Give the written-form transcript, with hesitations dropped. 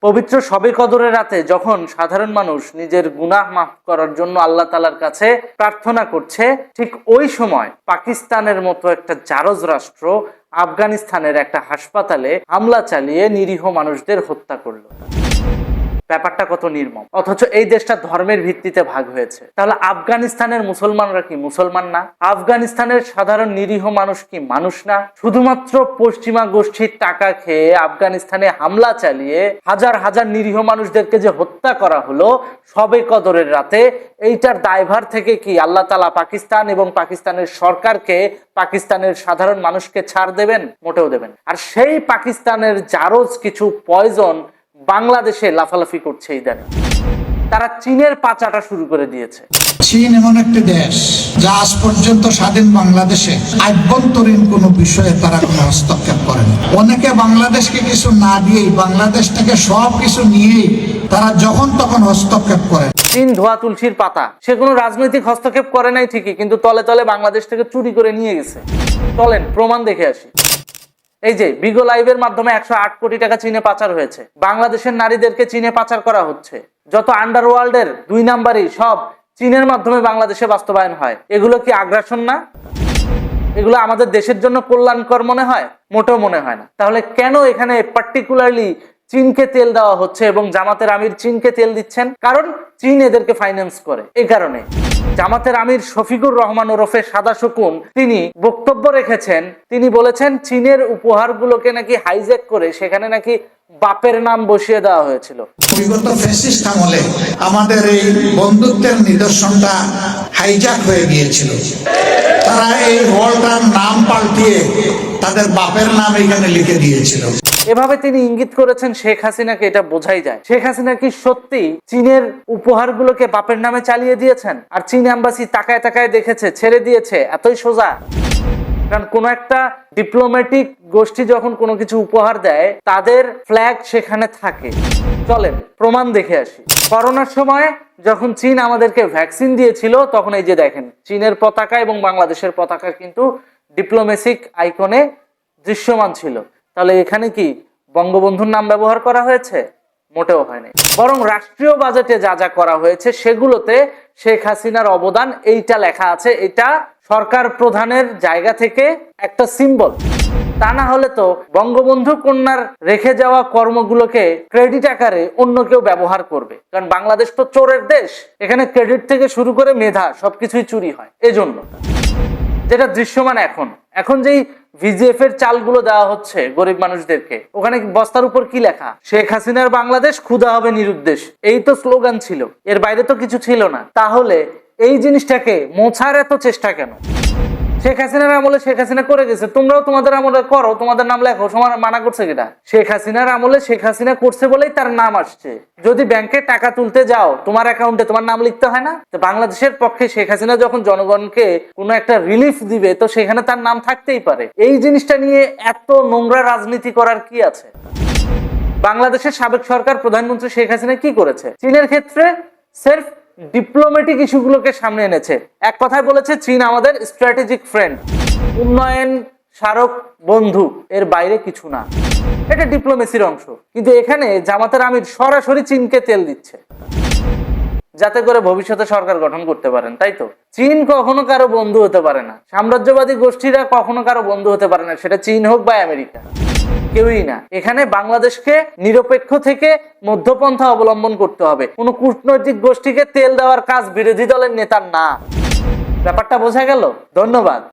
পবিত্র শবে কদরের রাতে যখন সাধারণ মানুষ নিজের গুনাহ মাফ করার জন্য আল্লাহ তাআলার কাছে প্রার্থনা করছে, ঠিক ওই সময় পাকিস্তানের মতো একটা জারজ রাষ্ট্র আফগানিস্তানের একটা হাসপাতালে হামলা চালিয়ে নিরীহ মানুষদের হত্যা করলো। ব্যাপারটা কত নির্মম। অথচ এই দেশটা ধর্মের ভিত্তিতে ভাগ হয়েছে। তাহলে আফগানিস্তানের মুসলমানরা কি মুসলমান না? আফগানিস্তানের সাধারণ নিরীহ মানুষ কি মানুষ না? শুধুমাত্র পশ্চিমা গোষ্ঠীর টাকা খেয়ে আফগানিস্তানে হামলা চালিয়ে হাজার হাজার নিরীহ মানুষদেরকে যে হত্যা করা হলো শবে কদরের রাতে, এইটার দায়ভার থেকে কি আল্লাহ তাআলা পাকিস্তান এবং পাকিস্তানের সরকারকে, পাকিস্তানের সাধারণ মানুষকে ছাড় দেবেন? মোটেও দেবেন। আর সেই পাকিস্তানের জারজ কিছু পয়জন বাংলাদেশে লাফালাফি করছে ইদানিং। তারা চীনের পাচাটা শুরু করে দিয়েছে। চীন এমন একটি দেশ যা আজ পর্যন্ত স্বাধীন বাংলাদেশে আভ্যন্তরীণ কোনো বিষয়ে তারা কোনো হস্তক্ষেপ করেনি। অনেকে বাংলাদেশকে কিছু না দিয়েই, বাংলাদেশ থেকে সব কিছু নিয়েই তারা যখন তখন হস্তক্ষেপ করে। চীন ধোয়া তুলসীর পাতা, সে কোনো রাজনৈতিক হস্তক্ষেপ করে নাই ঠিকই, কিন্তু তলে তলে বাংলাদেশ থেকে চুরি করে নিয়ে গেছে। চলেন প্রমাণ দেখে আসি। এই যে বিগো লাইভের মাধ্যমে 108 কোটি টাকা চীনে পাচার হয়েছে। বাংলাদেশের নারীদেরকে চীনে পাচার করা হচ্ছে। যত আন্ডারওয়ার্ল্ডের 2 নাম্বারই সব চীনের মাধ্যমে বাংলাদেশে বাস্তবায়ন হয়। এগুলো কি আগ্রাসন না? এগুলো আমাদের দেশের জন্য কল্যাণকর মনে হয়? মোটেও মনে হয় না। তাহলে কেন এখানে পার্টিকুলারলি চীনকে তেল দেওয়া হচ্ছে এবং জামাতের আমির চীনকে তেল দিচ্ছেন? কারণ চীন এদেরকে ফাইন্যান্স করে। এই কারণে জামাতের আমির শফিকুর রহমান ওরফে সাদা শকুন তিনি বক্তব্য রেখেছেন। তিনি বলেছেন চীনের উপহারগুলোকে নাকি হাইজ্যাক করে সেখানে নাকি বাপের নাম বসিয়ে দেওয়া হয়েছিল। বিগত ফ্যাসিস্ট আমলে আমাদের এই বন্ধুত্বের নিদর্শনটা হাইজ্যাক হয়ে গিয়েছিল। তারা এই হলটার নাম পাল্টিয়ে তাদের বাপের নাম এখানে লিখে দিয়েছিল। এভাবে তিনি ইঙ্গিত করেছেন শেখ হাসিনাকে, এটা বোঝাই যায় শেখ হাসিনা কি সত্যি চীনের উপহারগুলোকে বাপের নামে চালিয়ে দিয়েছেন আর চীন এম্বাসি তাকায় তাকায় দেখেছে, ছেড়ে দিয়েছে? এতই সোজা? কারণ কোন একটা ডিপ্লোম্যাটিক গোষ্ঠী যখন কোনো কিছু উপহার দেয় তাদের ফ্ল্যাগ সেখানে থাকে। চলেন প্রমাণ দেখে আসি। করোনার সময় যখন চীন আমাদেরকে ভ্যাকসিন দিয়েছিল তখন এই যে দেখেন চীনের পতাকা এবং বাংলাদেশের পতাকা কিন্তু ডিপ্লোমেসিক আইকনে দৃশ্যমান ছিল। তাহলে এখানে কি বঙ্গবন্ধুর নাম ব্যবহার করা হয়েছে? মোটেও হয়নি। বরং রাষ্ট্রীয় বাজেটে যা যা করা হয়েছে সেগুলোতে শেখ হাসিনার অবদান এইটা লেখা আছে। এটা সরকার প্রধানের জায়গা থেকে একটা সিম্বল। তা না হলে তো বঙ্গবন্ধু কন্যার রেখে যাওয়া কর্মগুলোকে ক্রেডিট আকারে অন্য কেউ ব্যবহার করবে। কারণ বাংলাদেশ তো চোরের দেশ, এখানে ক্রেডিট থেকে শুরু করে মেধা সবকিছুই চুরি হয়। এজন্য যেটা দৃশ্যমান এখন যেই ভিজিএফ এর চালগুলো দেওয়া হচ্ছে গরিব মানুষদেরকে, ওখানে বস্তার উপর কি লেখা? শেখ হাসিনার বাংলাদেশ, ক্ষুধা হবে নিরুদ্দেশ। এই তো স্লোগান ছিল, এর বাইরে তো কিছু ছিল না। তাহলে এই জিনিসটাকে মোছার এত চেষ্টা কেন? শেখ হাসিনার আমলে শেখ হাসিনা করে গেছে, তোমরাও তোমাদের আমলে করো, তোমাদের নাম লেখো। সমান মানা করছে কিনা? শেখ হাসিনার আমলে শেখ হাসিনা করছে বলেই তার নাম আসছে। যদি ব্যাংকে টাকা তুলতে যাও তোমার অ্যাকাউন্টে তোমার নাম লিখতে হয় না? তো বাংলাদেশের পক্ষে শেখ হাসিনা যখন জনগণকে কোনো একটা রিলিফ দিবে তো সেখানে তার নাম থাকতেই পারে। এই জিনিসটা নিয়ে এত নোংরা রাজনীতি করার কি আছে? বাংলাদেশের সাবেক সরকার প্রধানমন্ত্রী শেখ হাসিনা কি করেছে? চীনের ক্ষেত্রে সেলফ ডিপ্লোম্যাটিক ইস্যুগুলোকে সামনে এনেছে। এক কথায় বলেছে চীন আমাদের স্ট্র্যাটেজিক ফ্রেন্ড, উন্নয়ন স্মারক বন্ধু, এর বাইরে কিছু না। এটা ডিপ্লোমেসির অংশ। কিন্তু এখানে জামাতের আমির সরাসরি চীনকে তেল দিচ্ছে যাতে করে ভবিষ্যতে সরকার গঠন করতে পারেন। তাই তো চীন কখনো কারো বন্ধু হতে পারে না। সাম্রাজ্যবাদী গোষ্ঠীরা কখনো কারো বন্ধু হতে পারে না, সেটা চীন হোক বা আমেরিকা, কেউই না। এখানে বাংলাদেশকে নিরপেক্ষ থেকে মধ্যপন্থা অবলম্বন করতে হবে। কোনো কূটনৈতিক গোষ্ঠীকে তেল দেওয়ার কাজ বিরোধী দলের নেতার না। ব্যাপারটা বোঝা গেল? ধন্যবাদ।